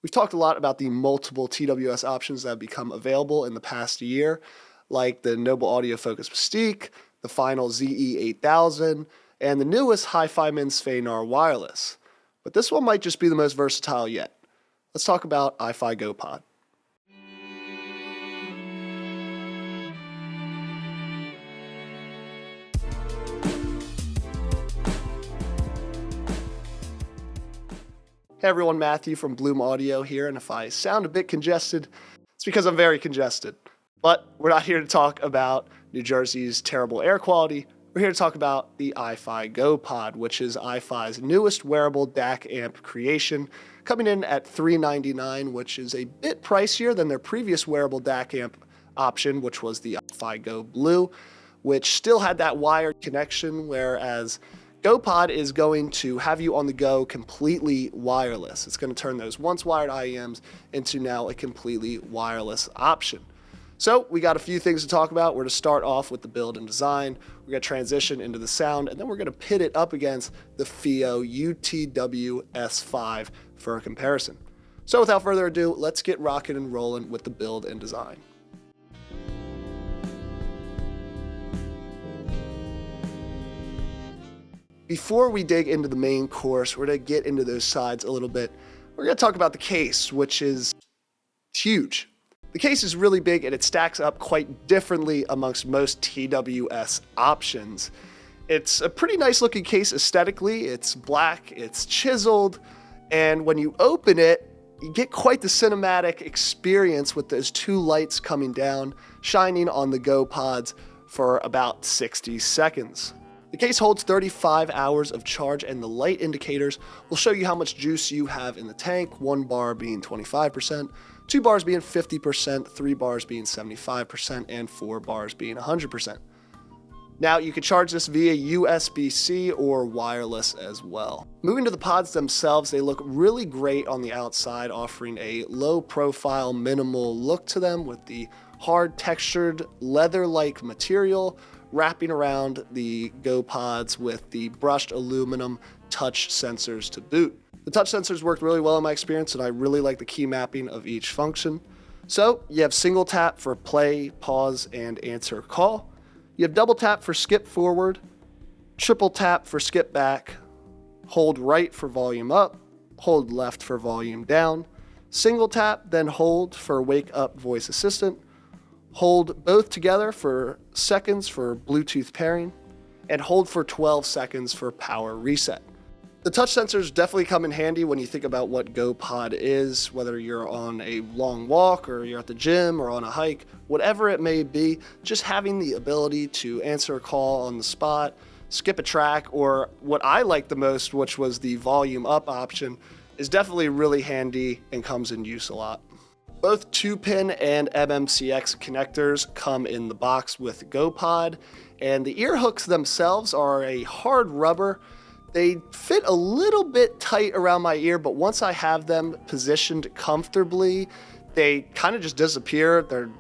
We've talked a lot about the multiple TWS options that have become available in the past year, like the Noble Audio Focus Mystique, the final ZE8000, and the newest HiFiMan Sphenar Wireless. But this one might just be the most versatile yet. Let's talk about iFi GoPod. Hey everyone, Matthew from Bloom Audio here, and if I sound a bit congested, it's because I'm very congested. But we're not here to talk about New Jersey's terrible air quality. We're here to talk about the iFi GoPod, which is iFi's newest wearable DAC amp creation, coming in at $399, which is a bit pricier than their previous wearable DAC amp option, which was the iFi Go Blue, which still had that wired connection, whereas GoPod is going to have you on the go completely wireless. It's going to turn those once wired IEMs into now a completely wireless option. So we got a few things to talk about. We're going to start off with the build and design. We're going to transition into the sound, and then we're going to pit it up against the FiiO UTW S5 for a comparison. So without further ado, let's get rocking and rolling with the build and design. Before we dig into the main course, we're going to get into those sides a little bit. We're going to talk about the case, which is huge. The case is really big and it stacks up quite differently amongst most TWS options. It's a pretty nice looking case aesthetically. It's black, it's chiseled, and when you open it, you get quite the cinematic experience with those two lights coming down, shining on the GoPods for about 60 seconds. The case holds 35 hours of charge, and the light indicators will show you how much juice you have in the tank, 1 bar being 25%, 2 bars being 50%, 3 bars being 75%, and 4 bars being 100%. Now, you can charge this via USB-C or wireless as well. Moving to the pods themselves, they look really great on the outside, offering a low-profile, minimal look to them with the hard textured leather-like material wrapping around the GoPods with the brushed aluminum touch sensors to boot. The touch sensors worked really well in my experience, and I really like the key mapping of each function. So you have single tap for play, pause, and answer call. You have double tap for skip forward, triple tap for skip back, hold right for volume up, hold left for volume down, single tap, then hold for wake up voice assistant, hold both together for seconds for Bluetooth pairing, and hold for 12 seconds for power reset. The touch sensors definitely come in handy when you think about what GoPod is, whether you're on a long walk or you're at the gym or on a hike, whatever it may be, just having the ability to answer a call on the spot, skip a track, or what I like the most, which was the volume up option, is definitely really handy and comes in use a lot. Both 2-pin and MMCX connectors come in the box with GoPod, and the ear hooks themselves are a hard rubber. They fit a little bit tight around my ear, but once I have them positioned comfortably, they kind of just disappear. They're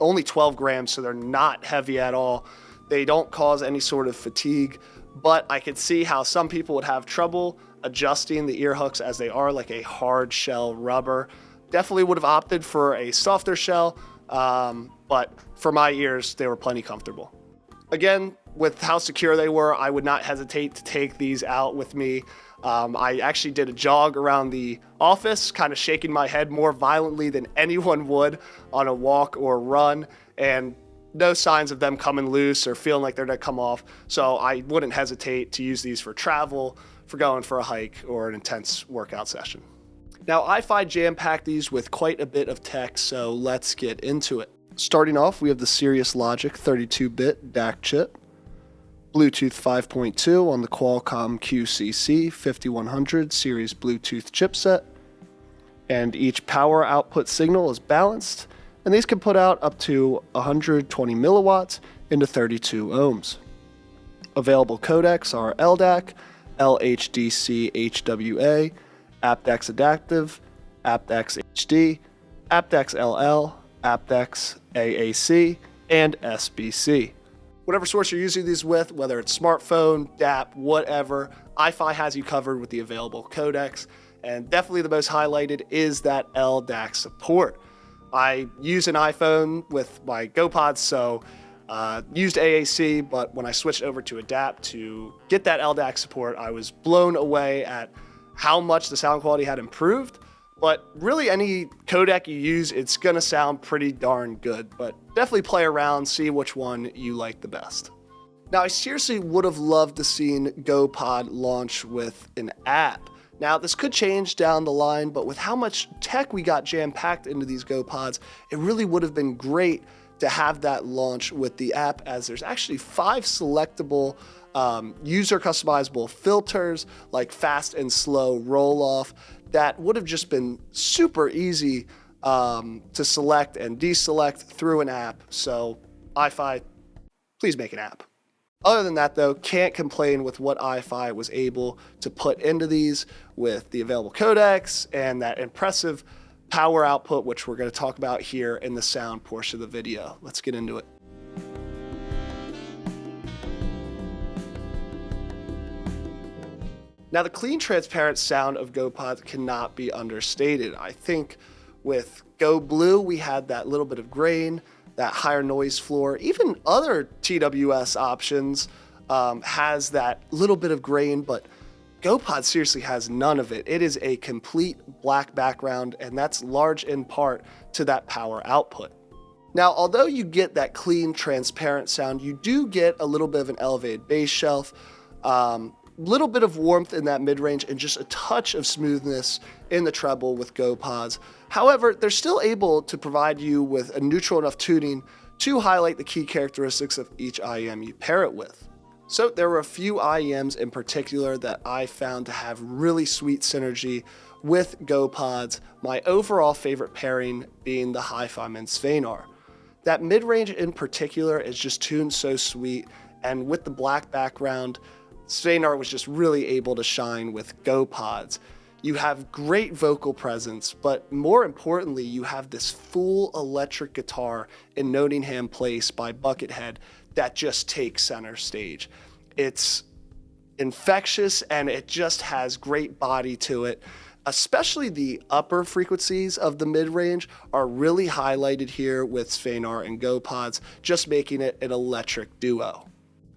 only 12 grams, so they're not heavy at all. They don't cause any sort of fatigue, but I could see how some people would have trouble adjusting the ear hooks as they are like a hard shell rubber. Definitely would have opted for a softer shell, but for my ears, they were plenty comfortable. Again, with how secure they were, I would not hesitate to take these out with me. I actually did a jog around the office, kind of shaking my head more violently than anyone would on a walk or run, and no signs of them coming loose or feeling like they're gonna come off. So I wouldn't hesitate to use these for travel, for going for a hike, or an intense workout session. Now, iFi jam-packed these with quite a bit of tech, so let's get into it. Starting off, we have the Cirrus Logic 32-bit DAC chip, Bluetooth 5.2 on the Qualcomm QCC 5100 series Bluetooth chipset, and each power output signal is balanced, and these can put out up to 120 milliwatts into 32 ohms. Available codecs are LDAC, LHDC HWA, aptX Adaptive, aptX HD, aptX LL, aptX AAC, and SBC. Whatever source you're using these with, whether it's smartphone, DAP, whatever, iFi has you covered with the available codecs. and definitely the most highlighted is that LDAC support. I use an iPhone with my GoPods, so used AAC, but when I switched over to Adapt to get that LDAC support, I was blown away at how much the sound quality had improved. But really, any codec you use, it's gonna sound pretty darn good. But definitely play around, see which one you like the best. Now, I seriously would have loved to seen GoPod launch with an app. Now, this could change down the line, but with how much tech we got jam-packed into these GoPods, it really would have been great to have that launch with the app, as there's actually 5 selectable user customizable filters like fast and slow roll off that would have just been super easy to select and deselect through an app. So iFi, please make an app. Other than that, though, can't complain with what iFi was able to put into these with the available codecs and that impressive power output, which we're going to talk about here in the sound portion of the video. Let's get into it. Now, the clean, transparent sound of GoPods cannot be understated. I think with Go Blue, we had that little bit of grain, that higher noise floor. Even other TWS options has that little bit of grain, but GoPod seriously has none of it. It is a complete black background, and that's large in part to that power output. Now, although you get that clean, transparent sound, you do get a little bit of an elevated bass shelf, little bit of warmth in that mid-range, and just a touch of smoothness in the treble with GoPods. However, they're still able to provide you with a neutral enough tuning to highlight the key characteristics of each IEM you pair it with. So there were a few IEMs in particular that I found to have really sweet synergy with GoPods, my overall favorite pairing being the HiFiMan and Svanar. That mid-range in particular is just tuned so sweet, and with the black background, Svanar was just really able to shine with GoPods. You have great vocal presence, but more importantly, you have this full electric guitar in Nottingham Place by Buckethead that just takes center stage. It's infectious and it just has great body to it. Especially the upper frequencies of the mid-range are really highlighted here with Svanar and GoPods, just making it an electric duo.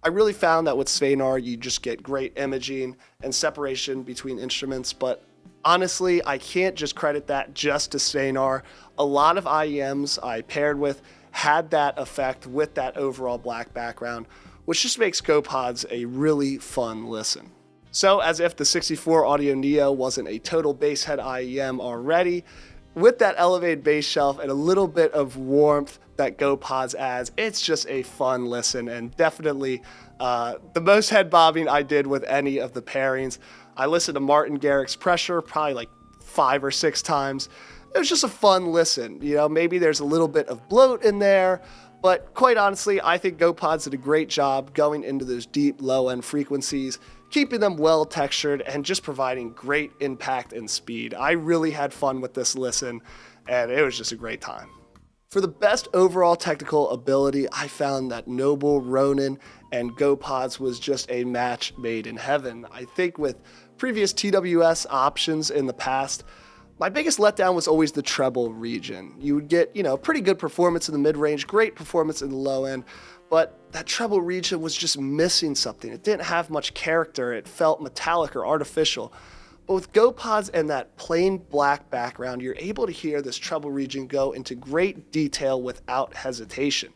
I really found that with Svanar, you just get great imaging and separation between instruments, but honestly, I can't just credit that just to Svanar. A lot of IEMs I paired with had that effect with that overall black background, which just makes GoPods a really fun listen. So as if the 64 Audio Neo wasn't a total basshead IEM already, with that elevated bass shelf and a little bit of warmth that GoPods adds, it's just a fun listen, and definitely the most head bobbing I did with any of the pairings. I listened to Martin Garrix's Pressure probably like 5 or 6 times. It was just a fun listen. You know, maybe there's a little bit of bloat in there, but quite honestly, I think GoPods did a great job going into those deep low-end frequencies, keeping them well textured and just providing great impact and speed. I really had fun with this listen, and it was just a great time. For the best overall technical ability, I found that Noble, Ronin, and GoPods was just a match made in heaven. I think with previous TWS options in the past, my biggest letdown was always the treble region. You would get, pretty good performance in the mid-range, great performance in the low end, but that treble region was just missing something. It didn't have much character. It felt metallic or artificial. But with GoPods and that plain black background, you're able to hear this treble region go into great detail without hesitation.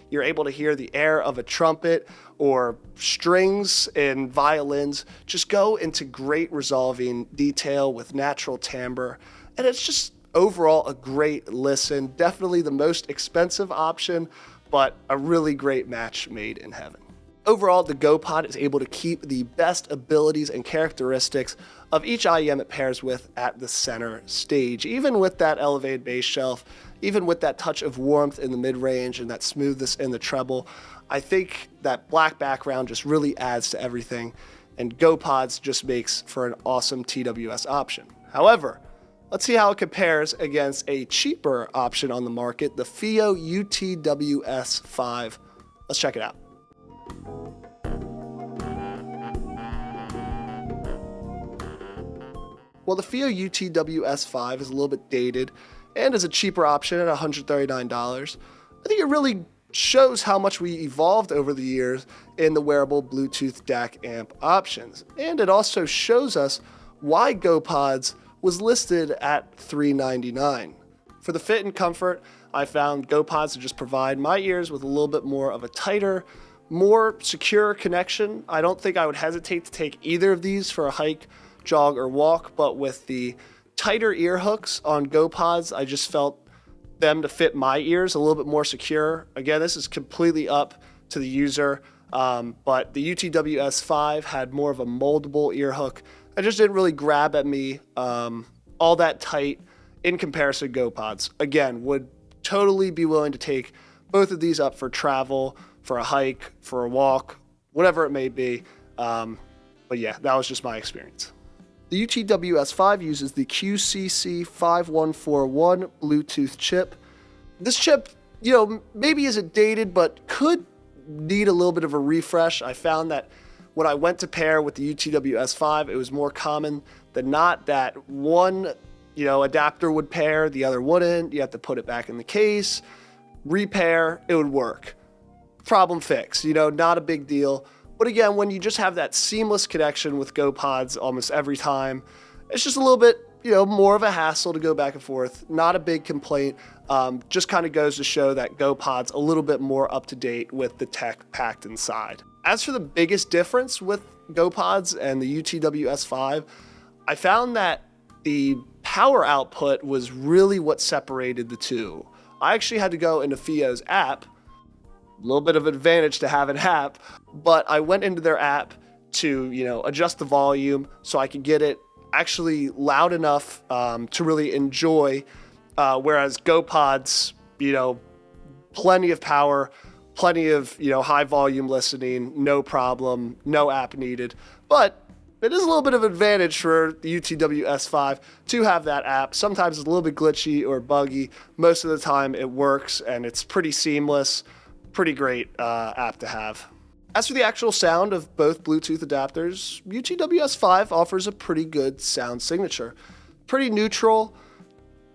You're able to hear the air of a trumpet or strings and violins just go into great resolving detail with natural timbre. And it's just overall a great listen. Definitely the most expensive option, but a really great match made in heaven. Overall, the GoPod is able to keep the best abilities and characteristics of each IEM it pairs with at the center stage. Even with that elevated bass shelf, even with that touch of warmth in the mid-range and that smoothness in the treble, I think that black background just really adds to everything, and GoPods just makes for an awesome TWS option. However, let's see how it compares against a cheaper option on the market, the FiiO UTWS-5. Let's check it out. While the FiiO UTW-S5 is a little bit dated and is a cheaper option at $139, I think it really shows how much we evolved over the years in the wearable Bluetooth DAC amp options. And it also shows us why GoPods was listed at $399. For the fit and comfort, I found GoPods to just provide my ears with a little bit more of a tighter, more secure connection. I don't think I would hesitate to take either of these for a hike, jog, or walk, but with the tighter ear hooks on GoPods, I just felt them to fit my ears a little bit more secure. Again, this is completely up to the user, but the UTW-S5 had more of a moldable ear hook. It just didn't really grab at me all that tight in comparison to GoPods. Again, would totally be willing to take both of these up for travel, for a hike, for a walk, whatever it may be. But yeah, that was just my experience. The UTW-S5 uses the QCC5141 Bluetooth chip. This chip, maybe isn't dated, but could need a little bit of a refresh. I found that when I went to pair with the UTW-S5, it was more common than not that one, adapter would pair, the other wouldn't. You have to put it back in the case, repair, it would work. Problem fixed, not a big deal. But again, when you just have that seamless connection with GoPods almost every time, it's just a little bit, more of a hassle to go back and forth. Not a big complaint. Just kind of goes to show that GoPod's a little bit more up to date with the tech packed inside. As for the biggest difference with GoPods and the UTW-S5, I found that the power output was really what separated the two. I actually had to go into FiiO's app. A little bit of advantage to have an app, but I went into their app to, adjust the volume so I could get it actually loud enough to really enjoy, whereas GoPods, plenty of power, plenty of, high volume listening, no problem, no app needed. But it is a little bit of advantage for the UTW-S5 to have that app. Sometimes it's a little bit glitchy or buggy. Most of the time it works and it's pretty seamless. Pretty great app to have. As for the actual sound of both Bluetooth adapters, UTW-S5 offers a pretty good sound signature. Pretty neutral,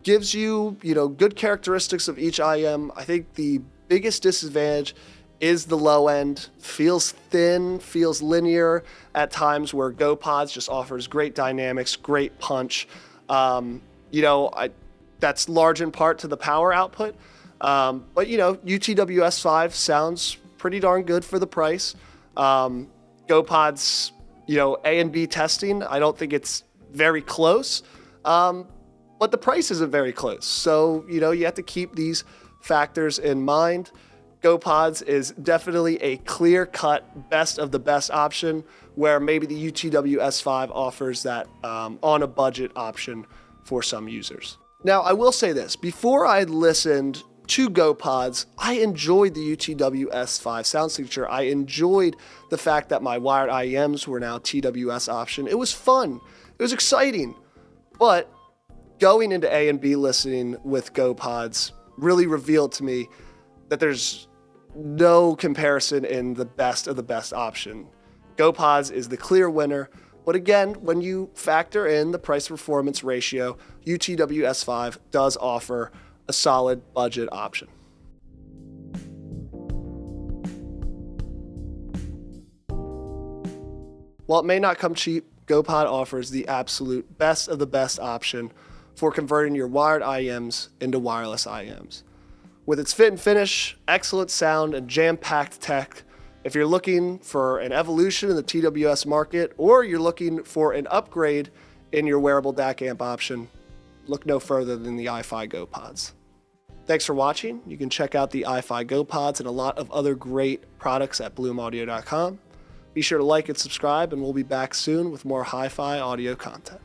gives you, good characteristics of each IM. I think the biggest disadvantage is the low end. Feels thin, feels linear at times, where GoPods just offers great dynamics, great punch. That's large in part to the power output. But UTW-S5 sounds pretty darn good for the price. GoPod's, A and B testing, I don't think it's very close. But the price isn't very close. So, you have to keep these factors in mind. GoPods is definitely a clear-cut best of the best option, where maybe the UTW-S5 offers that on a budget option for some users. Now, I will say this. Before I listened to GoPods, I enjoyed the UTW-S5 sound signature. I enjoyed the fact that my wired IEMs were now TWS option. It was fun. It was exciting. But going into A and B listening with GoPods really revealed to me that there's no comparison in the best of the best option. GoPods is the clear winner. But again, when you factor in the price-performance ratio, UTW-S5 does offer a solid budget option. While it may not come cheap, GoPod offers the absolute best of the best option for converting your wired IEMs into wireless IEMs. With its fit and finish, excellent sound, and jam-packed tech, if you're looking for an evolution in the TWS market, or you're looking for an upgrade in your wearable DAC amp option, look no further than the iFi GoPods. Thanks for watching. You can check out the iFi GoPods and a lot of other great products at bloomaudio.com. Be sure to like and subscribe, and we'll be back soon with more hi-fi audio content.